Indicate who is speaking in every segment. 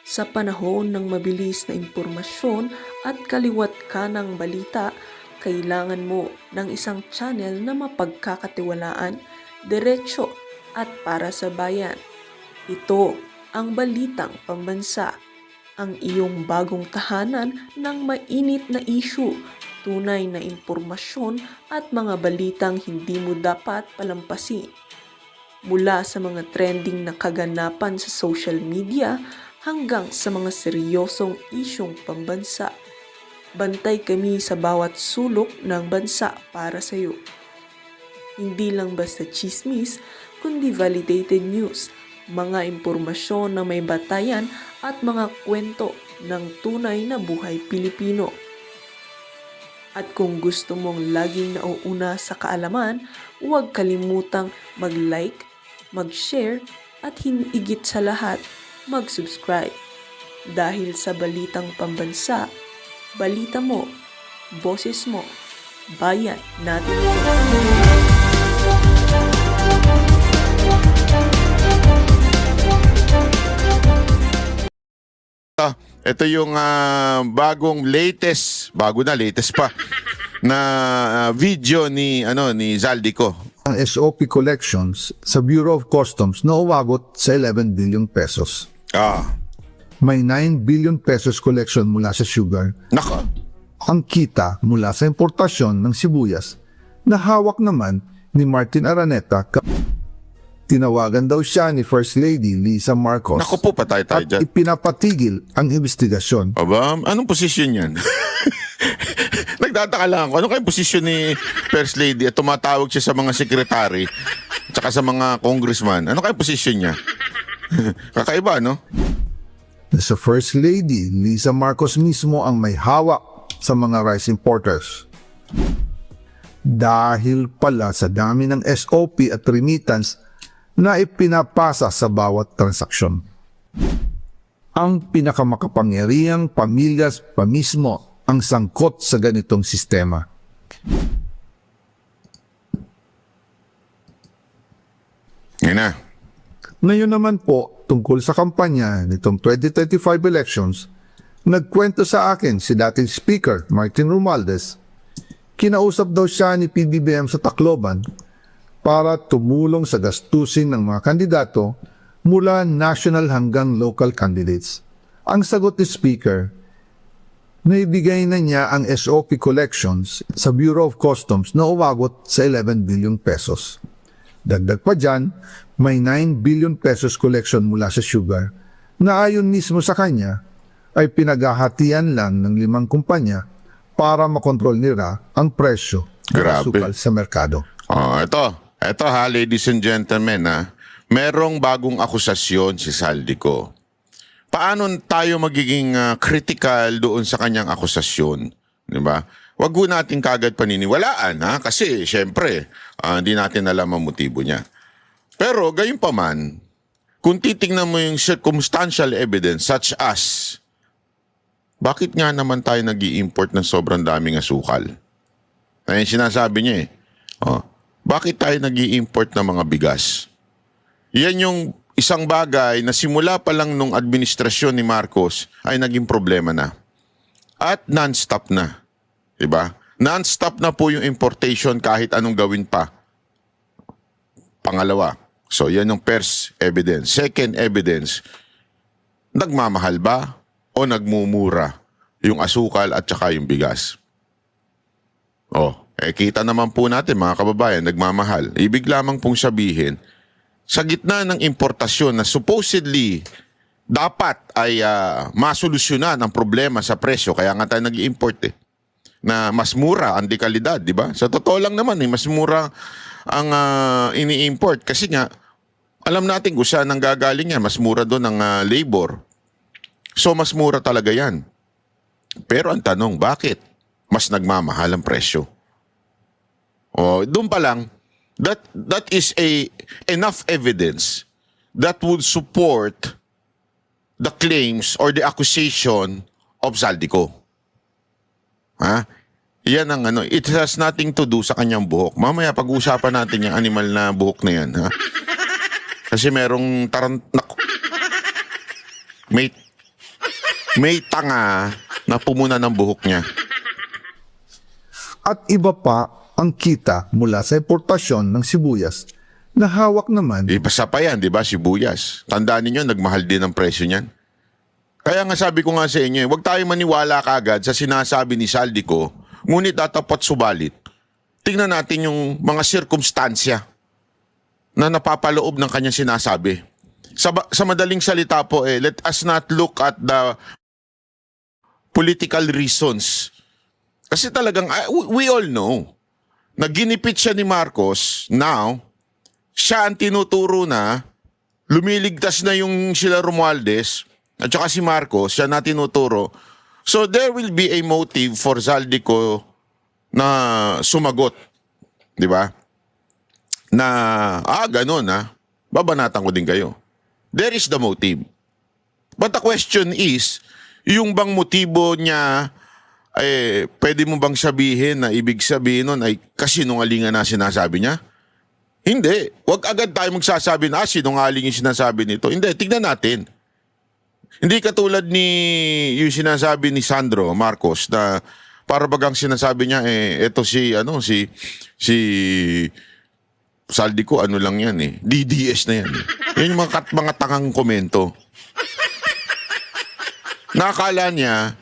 Speaker 1: Sa panahon ng mabilis na impormasyon at kaliwat kanang balita, kailangan mo ng isang channel na mapagkakatiwalaan, diretsyo at para sa bayan. Ito ang Balitang Pambansa, ang iyong bagong tahanan ng mainit na issue, tunay na impormasyon at mga balitang hindi mo dapat palampasin. Mula sa mga trending na kaganapan sa social media hanggang sa mga seryosong isyong pambansa. Bantay kami sa bawat sulok ng bansa para sa iyo. Hindi lang basta chismis, kundi validated news, mga impormasyon na may batayan at mga kwento ng tunay na buhay Pilipino. At kung gusto mong laging nauuna sa kaalaman, huwag kalimutang mag-like, mag-share at higit sa lahat, mag-subscribe. Dahil sa Balitang Pambansa, balita mo, boses mo, bayan natin ito.
Speaker 2: Ito yung bagong latest pa na video ni Zaldico.
Speaker 3: Ang SOP collections sa Bureau of Customs na umabot sa 11 billion pesos. May 9 billion pesos collection mula sa sugar.
Speaker 2: Nako.
Speaker 3: Ang kita mula sa importasyon ng sibuyas na hawak naman ni Martin Araneta. Tinawagan daw siya ni First Lady Lisa Marcos.
Speaker 2: Naku po, patay tayo
Speaker 3: at
Speaker 2: dyan.
Speaker 3: ipinapatigil ang investigasyon.
Speaker 2: Aba, anong posisyon yan? Nagtataka lang ako. Ano kayong posisyon ni First Lady at tumatawag siya sa mga sekretary at sa mga congressman? Ano kayong posisyon niya? Kakaiba, no?
Speaker 3: Sa First Lady Lisa Marcos mismo ang may hawak sa mga rice importers. Dahil pala sa dami ng SOP at remittance na ipinapasa sa bawat transaksyon. Ang pinakamakapangyarihang pamilyas pa mismo ang sangkot sa ganitong sistema.
Speaker 2: Yan na.
Speaker 3: Ngayon naman po, tungkol sa kampanya nitong 2025 elections, nagkwento sa akin si dating Speaker Martin Romualdez. Kinausap daw siya ni PBBM sa Tacloban para tumulong sa gastusin ng mga kandidato mula national hanggang local candidates. Ang sagot ni Speaker, naibigay na niya ang SOP collections sa Bureau of Customs na umabot sa 11 billion pesos. Dagdag pa dyan, may 9 billion pesos collection mula sa sugar na ayon mismo sa kanya ay pinaghahatian lang ng 5 kumpanya para makontrol nila ang presyo ng asukal sa merkado.
Speaker 2: Ito ha, ladies and gentlemen merong bagong akusasyon si Zaldico. Paano tayo magiging critical doon sa kanyang akusasyon? Diba? Wag ho natin kagad paniniwalaan kasi syempre hindi natin alam ang motibo niya. Pero gayon pa man, kung titingnan mo yung circumstantial evidence such as bakit nga naman tayo nag-i-import ng sobrang daming asukal? Ayun sinasabi niya bakit tayo nag-i-import ng mga bigas? Yan yung isang bagay na simula pa lang nung administrasyon ni Marcos ay naging problema na. At non-stop na. Diba? Non-stop na po yung importation kahit anong gawin pa. Pangalawa. So yan yung first evidence. Second evidence, nagmamahal ba o nagmumura yung asukal at saka yung bigas? Kita naman po natin mga kababayan, nagmamahal. Ibig lamang pong sabihin, sa gitna ng importasyon na supposedly dapat ay masolusyonan ang problema sa presyo, kaya nga tayo nag-i-import na mas mura ang dekalidad, di ba? Sa totoo lang naman, mas mura ang ini-import kasi nga, alam natin kung saan ang gagaling yan, mas mura doon ang labor. So mas mura talaga yan. Pero ang tanong, bakit mas nagmamahal ang presyo? Doon pa lang, that is enough evidence that would support the claims or the accusation of Zaldico. Yan ang it has nothing to do sa kanyang buhok. Mamaya pag-uusapan natin yung animal na buhok na yan, Kasi merong may may tanga na pumuna ng buhok niya.
Speaker 3: At iba pa ang kita mula sa importasyon ng sibuyas na hawak naman
Speaker 2: Ipasa pa yan, di ba, sibuyas. Tandaan ninyo, nagmahal din ang presyo niyan. Kaya nga sabi ko nga sa inyo, huwag tayo maniwala kagad sa sinasabi ni Saldico, ngunit datapat subalit. Tingnan natin yung mga sirkumstansya na napapaloob ng kanyang sinasabi. Sa madaling salita po, let us not look at the political reasons. Kasi talagang, we all know, na ginipit siya ni Marcos, now, siya ang tinuturo na, lumiligtas na yung sila Romualdez, at saka si Marcos, siya na tinuturo. So there will be a motive for Zaldico na sumagot. Di ba? Na, ganun babanatan ko din kayo. There is the motive. But the question is, yung bang motibo niya, pwede mo bang sabihin na ibig sabihin nun ay kasinungalingan na sinasabi niya? Hindi. Huwag agad tayo magsasabi na sinungaling yung sinasabi nito. Hindi, tignan natin. Hindi katulad ni yung sinasabi ni Sandro Marcos na para bagang sinasabi niya, eto si Saldico, ano lang yan DDS na yan. Yan yung mga tangang komento. Nakakala niya,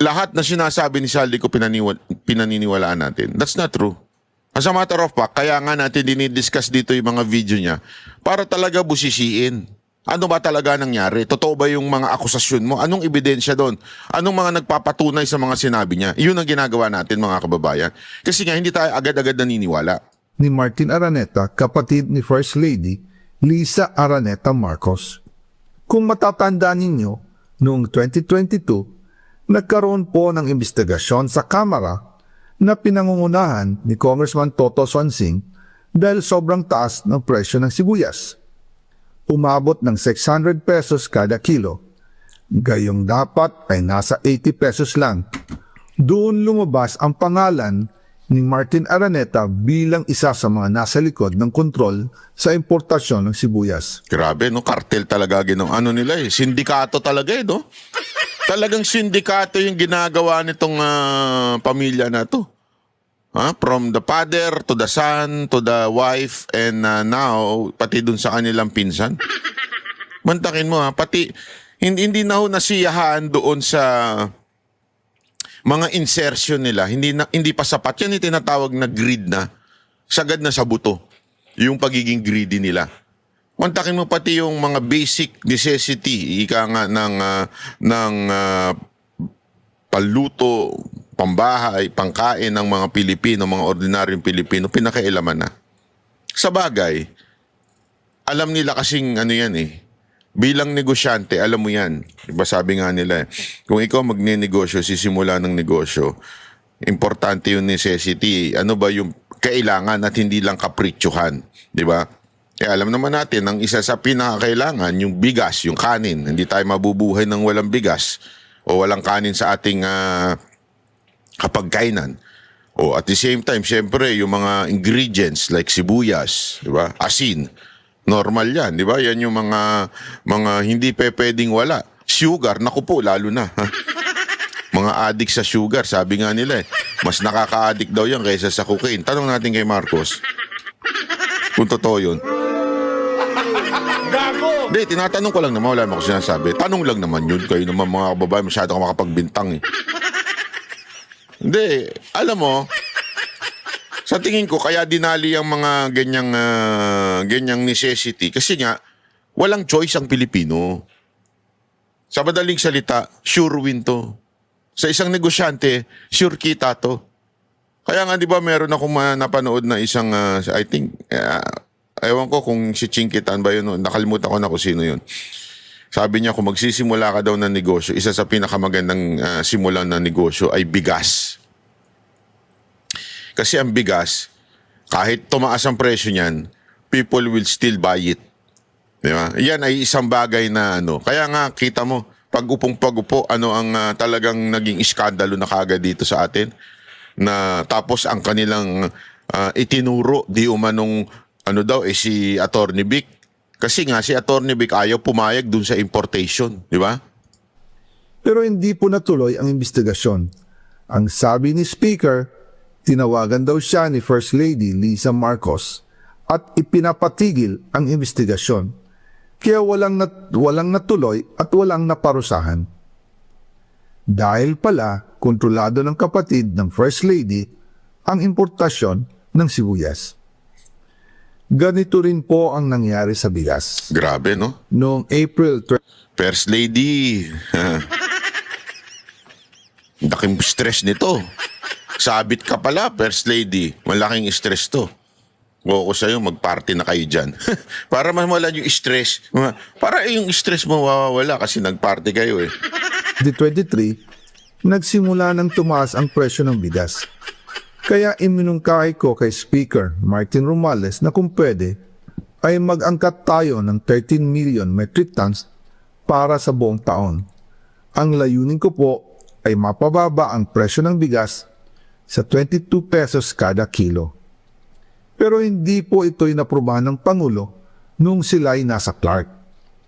Speaker 2: lahat na sinasabi ni Saldico pinaniniwalaan natin. That's not true. As a matter of fact, kaya nga natin dinidiscuss dito yung mga video niya para talaga busisiin. Ano ba talaga nangyari? Totoo ba yung mga akusasyon mo? Anong ebidensya doon? Anong mga nagpapatunay sa mga sinabi niya? Yun ang ginagawa natin, mga kababayan. Kasi nga, hindi tayo agad-agad naniniwala.
Speaker 3: ni Martin Araneta, kapatid ni First Lady Lisa Araneta Marcos. Kung matatandaan ninyo, noong 2022, nagkaroon po ng investigasyon sa Kamara na pinangungunahan ni Congressman Toto Swansing dahil sobrang taas ng presyo ng sibuyas. Umabot ng 600 pesos kada kilo. Gayong dapat ay nasa 80 pesos lang. Doon lumabas ang pangalan ni Martin Araneta bilang isa sa mga nasa likod ng kontrol sa importasyon ng sibuyas.
Speaker 2: Grabe, no? Kartel talaga nila Sindikato talaga no? Talagang sindikato yung ginagawa nitong pamilya na to. From the father to the son to the wife and now pati dun sa kanilang pinsan. Mantakin mo pati hindi na ho nasiyahan doon sa mga insertion nila. Hindi pa sapat yan, yung tinatawag na greed na. Sagad na sa buto yung pagiging greedy nila. Mantakin mo pati yung mga basic necessity ika nga ng paluto, pambahay, pangkain ng mga Pilipino, mga ordinaryong Pilipino, pinakailaman na. Sa bagay, alam nila kasing bilang negosyante, alam mo yan. Diba sabi nga nila, kung ikaw magne-negosyo, sisimula ng negosyo, importante yung necessity. Ano ba yung kailangan at hindi lang kapritsyohan. Diba? Alam naman natin, ang isa sa pinakakailangan, yung bigas, yung kanin. Hindi tayo mabubuhay ng walang bigas o walang kanin sa ating kapagkainan. O at the same time, syempre, yung mga ingredients like sibuyas, diba? Asin. Normal yan, di ba? Yan yung mga hindi pwedeng wala. Sugar, naku po, lalo na. Mga addict sa sugar, sabi nga nila mas nakaka-addict daw yan kaysa sa cocaine. Tanong natin kay Marcos. Kung totoo yun. Hindi, tinatanong ko lang naman, wala mo ko sinasabi. Tanong lang naman yun, kayo naman mga kababae, masyado ka makapagbintang Hindi, alam mo, sa tingin ko, kaya dinali ang mga ganyang necessity. Kasi nga, walang choice ang Pilipino. Sa madaling salita, sure win to. Sa isang negosyante, sure kita to. Kaya nga, di ba, meron akong napanood na isang, I think, ewan ko kung si Chinkitan ba yun, nakalimutan ko na kung sino yun. Sabi niya, kung magsisimula ka daw ng negosyo, isa sa pinakamagandang simulan ng negosyo ay bigas. Kasi ang bigas, kahit tumaas ang presyo niyan, people will still buy it. Diba? Yan ay isang bagay na Kaya nga, kita mo, pag-upong-pag-upo, ang talagang naging iskandalo na kagad dito sa atin. Na tapos ang kanilang itinuro, di umanong si Attorney Vic. Kasi nga, si Attorney Vic ayaw pumayag dun sa importation. Di ba?
Speaker 3: Pero hindi po natuloy ang investigasyon. Ang sabi ni Speaker, tinawagan daw siya ni First Lady Lisa Marcos at ipinapatigil ang investigasyon. Kaya walang natuloy at walang naparusahan. Dahil pala, kontrolado ng kapatid ng First Lady ang importasyon ng sibuyas. Ganito rin po ang nangyari sa bigas.
Speaker 2: Grabe, no?
Speaker 3: Noong April
Speaker 2: First Lady. Laking stress nito. Sabit ka pala, First Lady. Malaking stress to. Go ko sa'yo, mag-party na kayo dyan. Para mawala yung stress. Para yung stress mo mawawala kasi nag-party kayo eh.
Speaker 3: 2023, nagsimula nang tumaas ang presyo ng bigas. Kaya iminungkahi ko kay Speaker Martin Romualdez na kung pwede ay mag-angkat tayo ng 13 million metric tons para sa buong taon. Ang layunin ko po ay mapababa ang presyo ng bigas sa 22 pesos kada kilo. Pero hindi po ito'y naprubahan ng Pangulo nung sila'y nasa Clark.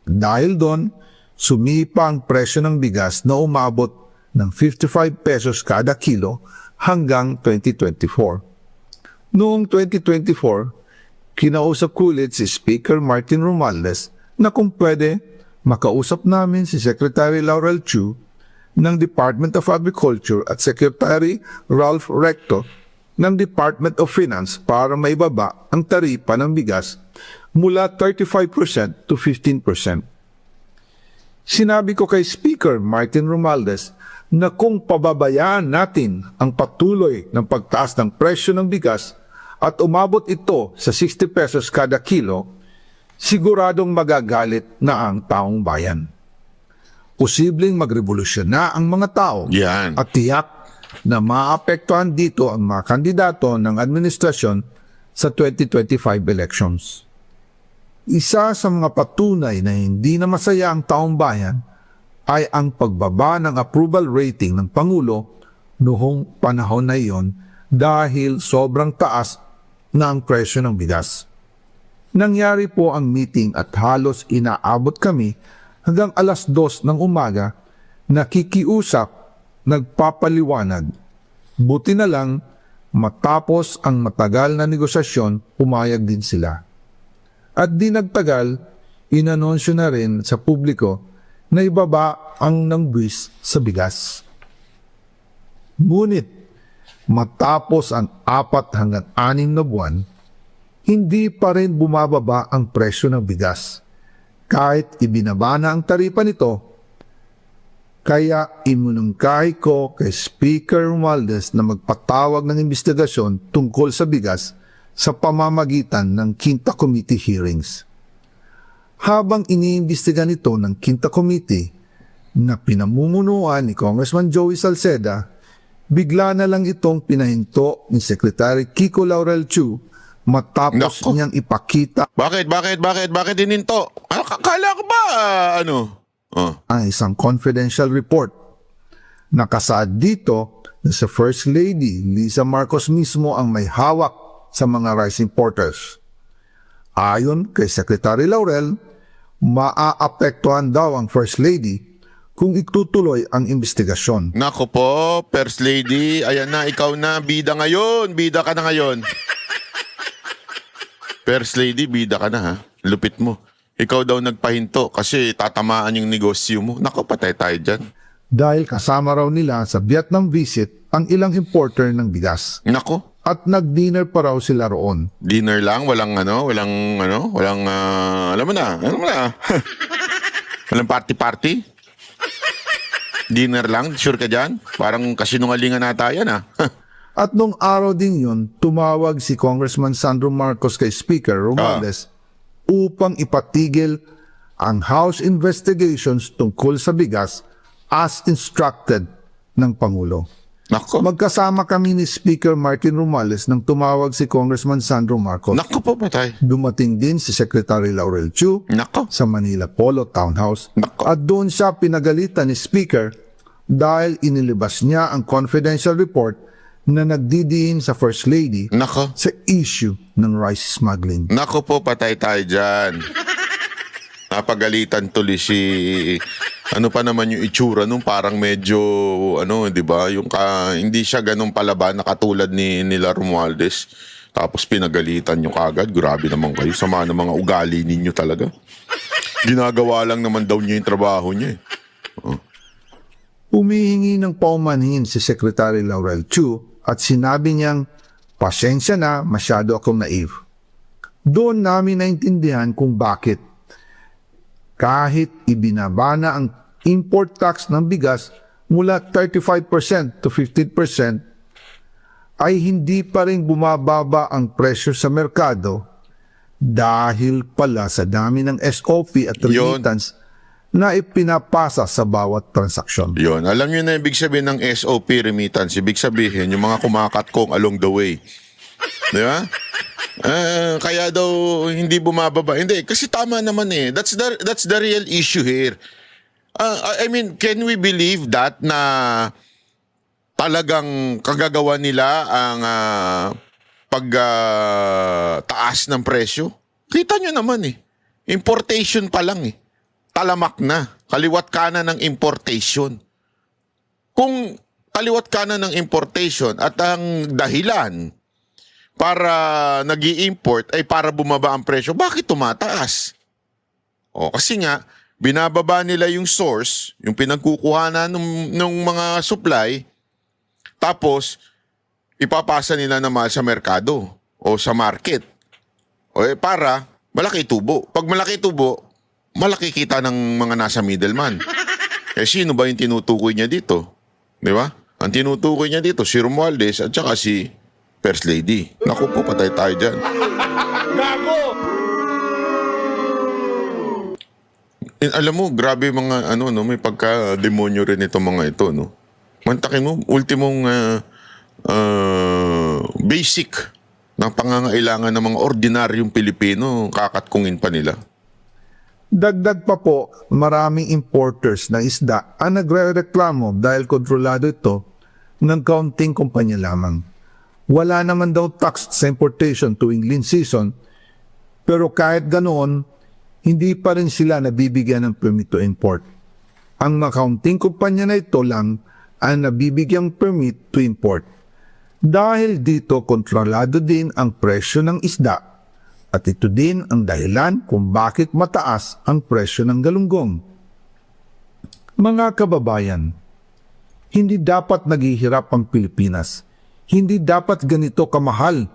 Speaker 3: Dahil doon, sumipa ang presyo ng bigas na umabot ng 55 pesos kada kilo hanggang 2024. Noong 2024, kinausap ko ulit si Speaker Martin Romualdez na kung pwede, makausap namin si Secretary Laurel Chu ng Department of Agriculture at Secretary Ralph Recto ng Department of Finance para maibaba ang taripa ng bigas mula 35% to 15%. Sinabi ko kay Speaker Martin Romualdez na kung pababayaan natin ang patuloy ng pagtaas ng presyo ng bigas at umabot ito sa 60 pesos kada kilo, siguradong magagalit na ang taong bayan. Posibleng magrevolusyon na ang mga tao
Speaker 2: Yan.
Speaker 3: at tiyak na maapektuhan dito ang mga kandidato ng administrasyon sa 2025 elections. Isa sa mga patunay na hindi na masaya ang taong bayan ay ang pagbaba ng approval rating ng Pangulo noong panahon na iyon dahil sobrang taas na ang presyo ng bigas. Nangyari po ang meeting at halos inaabot kami hanggang alas 2 ng umaga, nakikiusap, nagpapaliwanag. Buti na lang, matapos ang matagal na negosasyon, pumayag din sila. At di nagtagal, inanunsyo na rin sa publiko na ibaba ang nangbuwis sa bigas. Ngunit, matapos ang 4 hanggang 6 na buwan, hindi pa rin bumababa ang presyo ng bigas. Kahit ibinaba na ang taripa nito, kaya iminungkahi ko kay Speaker Romualdez na magpatawag ng investigasyon tungkol sa bigas sa pamamagitan ng Quinta Committee hearings. Habang iniimbestiga nito ng Quinta Committee na pinamumunuan ni Congressman Joey Salceda, bigla na lang itong pinahinto ni Secretary Kiko Laurel Chu matapos
Speaker 2: Nako.
Speaker 3: niyang ipakita
Speaker 2: Bakit dininto? Kala ko ba,
Speaker 3: ang isang confidential report. Nakasaad dito na sa First Lady Lisa Marcos mismo ang may hawak sa mga rice importers. Ayon kay Secretary Laurel, maaapektuhan daw ang First Lady kung itutuloy ang investigasyon.
Speaker 2: Nako po, First Lady, ayan na, ikaw na, bida ngayon. Bida ka na ngayon. First Lady, bida ka na ha. Lupit mo. Ikaw daw nagpahinto kasi tatamaan yung negosyo mo. Nako, patay tayo dyan.
Speaker 3: Dahil kasama raw nila sa Vietnam visit ang ilang importer ng bigas.
Speaker 2: Nako,
Speaker 3: At nag-dinner pa raw sila roon.
Speaker 2: dinner lang, walang alam mo na. Walang party-party. Dinner lang, sure ka dyan? Parang kasinungalingan nata yan ah.
Speaker 3: At nung araw din yun, tumawag si Congressman Sandro Marcos kay Speaker Romualdez upang ipatigil ang House investigations tungkol sa bigas as instructed ng Pangulo.
Speaker 2: Nako,
Speaker 3: Magkasama kami ni Speaker Martin Romualdez nang tumawag si Congressman Sandro Marcos.
Speaker 2: nako po patay.
Speaker 3: Dumating din si Secretary Laurel Chu
Speaker 2: Nako,
Speaker 3: sa Manila Polo Townhouse.
Speaker 2: Nako.
Speaker 3: At doon siya pinagalitan ni Speaker dahil inilabas niya ang confidential report na nagdidiin sa First Lady
Speaker 2: nako.
Speaker 3: sa issue ng rice smuggling.
Speaker 2: Nako po, patay tayo dyan. Napagalitan tuloy si ano pa naman yung itsura nung parang medyo ano, 'di ba? Yung hindi siya ganun palaban na katulad ni nila Romualdez. Tapos pinagalitan nyo kagad. Grabe naman kayo. Sama ng mga ugali ninyo talaga. Ginagawa lang naman daw niya yung trabaho niya.
Speaker 3: Humihingi ng paumanhin si Secretary Laurel Chu at sinabi niyang, pasensya na, masyado akong naive. Doon namin naintindihan kung bakit. Kahit ibinaba na ang import tax ng bigas mula 35% to 15%, ay hindi pa rin bumababa ang presyo sa merkado dahil pala sa dami ng SOP at remittance na ipinapasa sa bawat transaksyon.
Speaker 2: Yun. Alam nyo na ibig sabihin ng SOP remittance. Ibig sabihin yung mga kumakatkong along the way. Di ba? Kaya daw hindi bumababa. Hindi, kasi tama naman eh. That's the real issue here. I mean, can we believe that na talagang kagagawa nila ang pagtaas ng presyo? Kita nyo naman eh. Importation pa lang eh. Talamak na. Kaliwat kanan ng importation. Kung kaliwat kanan ng importation at ang dahilan para nag-i-import ay para bumaba ang presyo, bakit tumataas? O, kasi nga, binababa nila yung source, yung pinagkukuhanan ng mga supply, tapos ipapasa nila na mahal sa merkado o sa market. O para malaki tubo. Pag malaki tubo, malaki kita ng mga nasa middleman. Sino ba yung tinutukoy niya dito? Di ba? Ang tinutukoy niya dito, si Romualdez at saka si First Lady. Naku po, patay tayo dyan. Alam mo, grabe mga may pagka-demonyo rin itong mga ito, no? Mantakin mo, ultimong basic na pangangailangan ng mga ordinaryong Pilipino, kakatkungin pa nila.
Speaker 3: Dagdag pa po, maraming importers ng isda ang nagre-reklamo dahil kontrolado ito ng kaunting kumpanya lamang. Wala naman daw tax sa importation tuwing lean season, pero kahit ganoon, hindi pa rin sila nabibigyan ng permit to import. Ang makaunting kumpanya na ito lang ang nabibigyang permit to import. Dahil dito kontrolado din ang presyo ng isda at ito din ang dahilan kung bakit mataas ang presyo ng galunggong. Mga kababayan, hindi dapat naghihirap ang Pilipinas. Hindi dapat ganito kamahal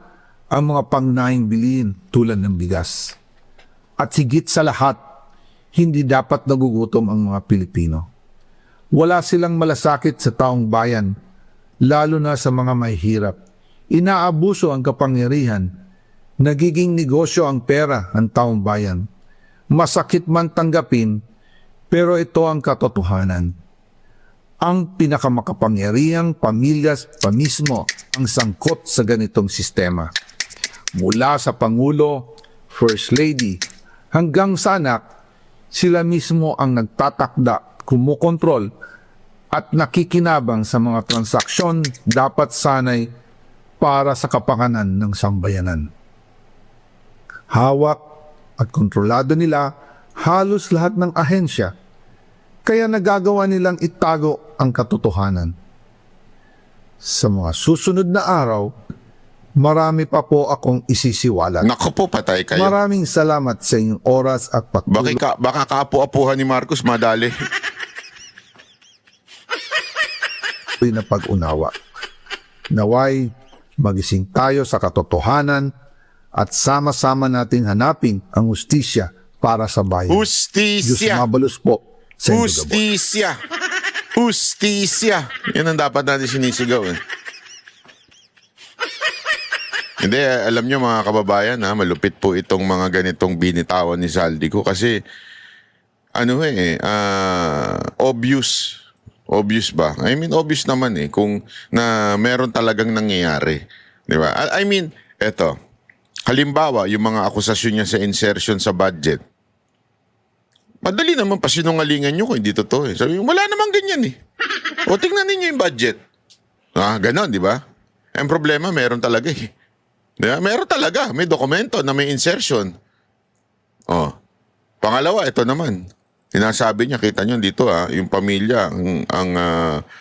Speaker 3: ang mga pangunahing bilihin tulad ng bigas. At higit sa lahat, hindi dapat nagugutom ang mga Pilipino. Wala silang malasakit sa taong bayan, lalo na sa mga mahihirap. Inaabuso ang kapangyarihan. Nagiging negosyo ang pera ng taong bayan. Masakit man tanggapin, pero ito ang katotohanan. Ang pinakamakapangyarihang pamilyas pa mismo ang sangkot sa ganitong sistema. Mula sa Pangulo, First Lady, hanggang sa anak, sila mismo ang nagtatakda, kumukontrol, at nakikinabang sa mga transaksyon dapat sanay para sa kapakanan ng sambayanan. Hawak at kontrolado nila halos lahat ng ahensya, kaya nagagawa nilang itago ang katotohanan. Sa mga susunod na araw, marami pa po akong isisiwalat.
Speaker 2: Naku po, patay kayo.
Speaker 3: Maraming salamat sa inyong oras at patuloy
Speaker 2: Baka kaapu-apuhan ni Marcos madali.
Speaker 3: na pag-unawa. Naway, magising tayo sa katotohanan at sama-sama natin hanapin ang hustisya para sa bayan. Diyos
Speaker 2: Hustisya!
Speaker 3: mabalos po sa inyo gabos.
Speaker 2: Hustisya! Hustisya! Yan ang dapat natin sinisigaw. Hindi, alam nyo mga kababayan, malupit po itong mga ganitong binitawan ni Saldico kasi obvious. Obvious ba? I mean, obvious naman kung na meron talagang nangyayari. Di ba? I mean, eto, halimbawa, yung mga akusasyon niya sa insertion sa budget, madali naman pasinungalingan nyo kung hindi totoo. Sabi, wala namang ganyan O, tingnan ninyo yung budget. Ganon, di ba? Ang problema, meron talaga Di ba? Meron talaga. May dokumento na may insertion. Pangalawa, ito naman. Sinasabi niya, kita niyo dito yung pamilya ang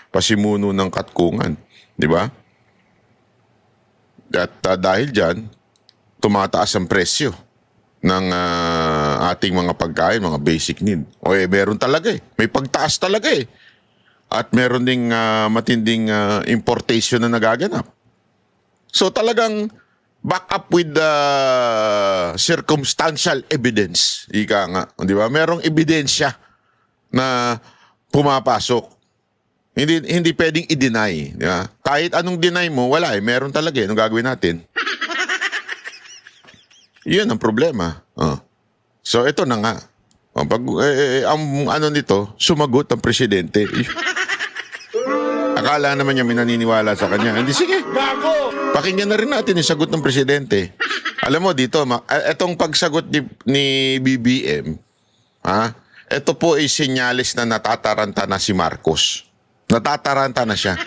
Speaker 2: pasimuno ng katkungan. Di ba? At dahil dyan, tumataas ang presyo ng ating mga pagkain, mga basic need. O meron talaga eh. May pagtaas talaga eh. At meron ding matinding importation na nagaganap. So talagang back up with the circumstantial evidence. Ika nga, di ba? Merong ebidensya na pumapasok. Hindi pwedeng i-deny. Di ba? Kahit anong deny mo, wala eh. Meron talaga eh. Anong gagawin natin? Yun ang problema. So ito na nga. Ang ano nito, sumagot ang presidente. Akala naman niya may naniniwala sa kanya. Hindi, sige. Pakinggan na rin natin yung sagot ng presidente. Alam mo dito, etong pagsagot ni BBM, ito po ay sinyalis na natataranta na si Marcos. Natataranta na siya.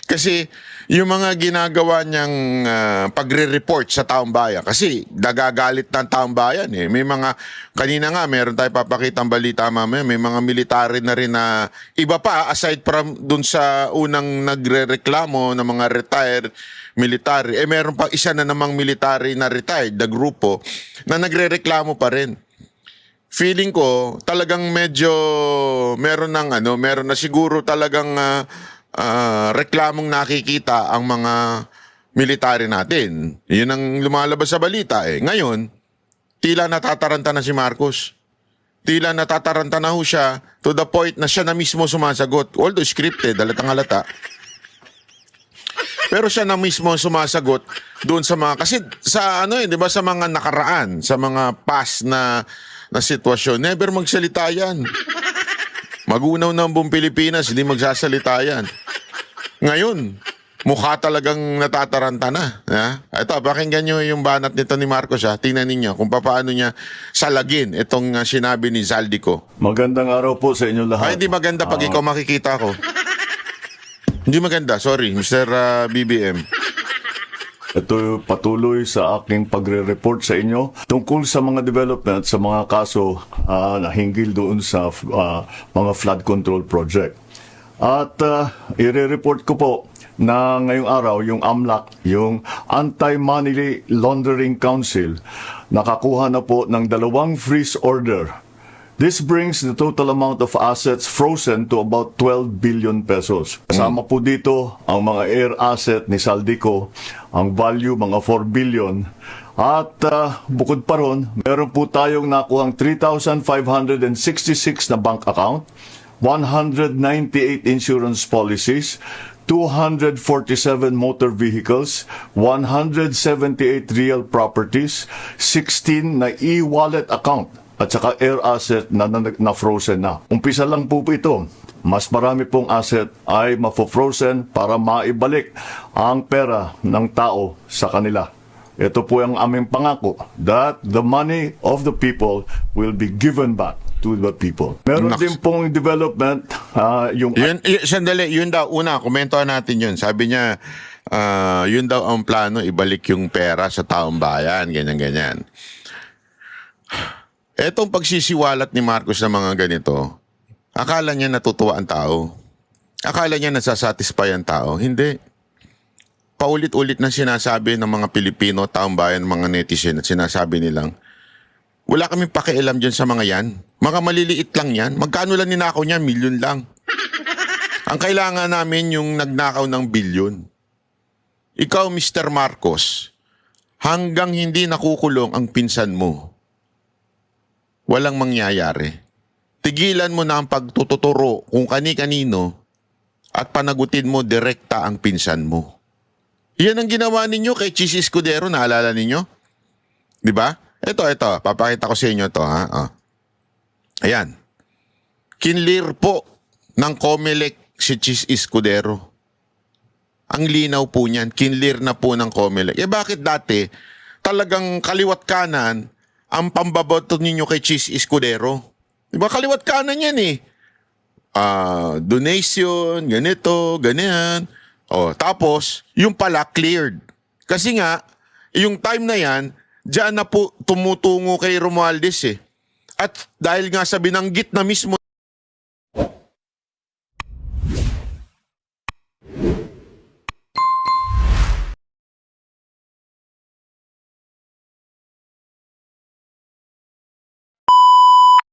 Speaker 2: Kasi yung mga ginagawa niyang pagre-report sa taong bayan, kasi nagagalit ng taong bayan eh. May mga, kanina nga meron tayo papakitang balita mamaya, may mga military na rin na iba pa aside from dun sa unang nagre-reklamo ng mga retired military, meron pa isa na namang military na retired na grupo na nagre-reklamo pa rin. Feeling ko talagang medyo meron na siguro talagang reklamong nakikita ang mga military natin. Yun ang lumalabas sa balita eh. Ngayon, tila natataranta na si Marcos. Tila natataranta na ho siya to the point na siya na mismo sumasagot. Although scripted, halatang-halata. Pero siya na mismo sumasagot doon sa mga, kasi sa di ba, sa mga nakaraan, sa mga past na sitwasyon, never magsalita yan. Magunaw ng buong Pilipinas, hindi magsasalita yan. Ngayon, mukha talagang natataranta na. Ito, pakinggan nyo yung banat nito ni Marcos. Tingnan ninyo kung paano niya salagin itong sinabi ni Zaldico.
Speaker 4: Magandang araw po sa inyo lahat.
Speaker 2: Hindi maganda pag ikaw makikita ko. Hindi maganda, sorry, Mr. BBM.
Speaker 4: Ito patuloy sa aking pagre-report sa inyo tungkol sa mga development sa mga kaso na hinggil doon sa mga flood control project. At i-report ko po na ngayong araw yung AMLAC, yung Anti-Money Laundering Council, nakakuha na po ng 2 freeze order. This brings the total amount of assets frozen to about 12 billion pesos. Kasama po dito ang mga air asset ni Zaldico, ang value mga 4 billion. At bukod pa ron, meron po tayong nakuhang 3,566 na bank account, 198 insurance policies, 247 motor vehicles, 178 real properties, 16 na e-wallet account, at saka air asset na frozen na. Umpisa lang po ito. Mas marami pong asset ay mafo-frozen para maibalik ang pera ng tao sa kanila. Ito po ang aming pangako that the money of the people will be given back to the people. Meron din pong development
Speaker 2: Sandali, yun daw, una, komentohan natin yun. Sabi niya, yun daw ang plano, ibalik yung pera sa taong bayan, ganyan-ganyan. Etong pagsisiwalat ni Marcos ng mga ganito, akala niya natutuwa ang tao. Akala niya nasasatisfy ang tao. Hindi. Paulit-ulit na sinasabi ng mga Pilipino, taong bayan, mga netizen, at sinasabi nilang, wala kaming pakialam dyan sa mga yan. Mga maliliit lang yan. Magkano lang ninakaw niya? Milyon lang. Ang kailangan namin yung nagnakaw ng bilyon. Ikaw, Mr. Marcos, hanggang hindi nakukulong ang pinsan mo, walang mangyayari. Tigilan mo na ang pagtututuro kung kani-kanino at panagutin mo direkta ang pinsan mo. Yan ang ginawa ninyo kay Chis Escudero, naalala ninyo? Di ba? Ito, papakita ko sa inyo ito. Ayan. Kinlir po ng COMELEC si Chis Escudero. Ang linaw po niyan, kinlir na po ng COMELEC. Bakit dati talagang kaliwat kanan ang pambaboto ninyo kay Chis Escudero? Diba kaliwat kanan yan eh. Donation, ganito, ganyan. Tapos, yung pala cleared. Kasi nga, yung time na yan, diyan na po tumutungo kay Romualdez eh. At dahil nga sa binanggit na mismo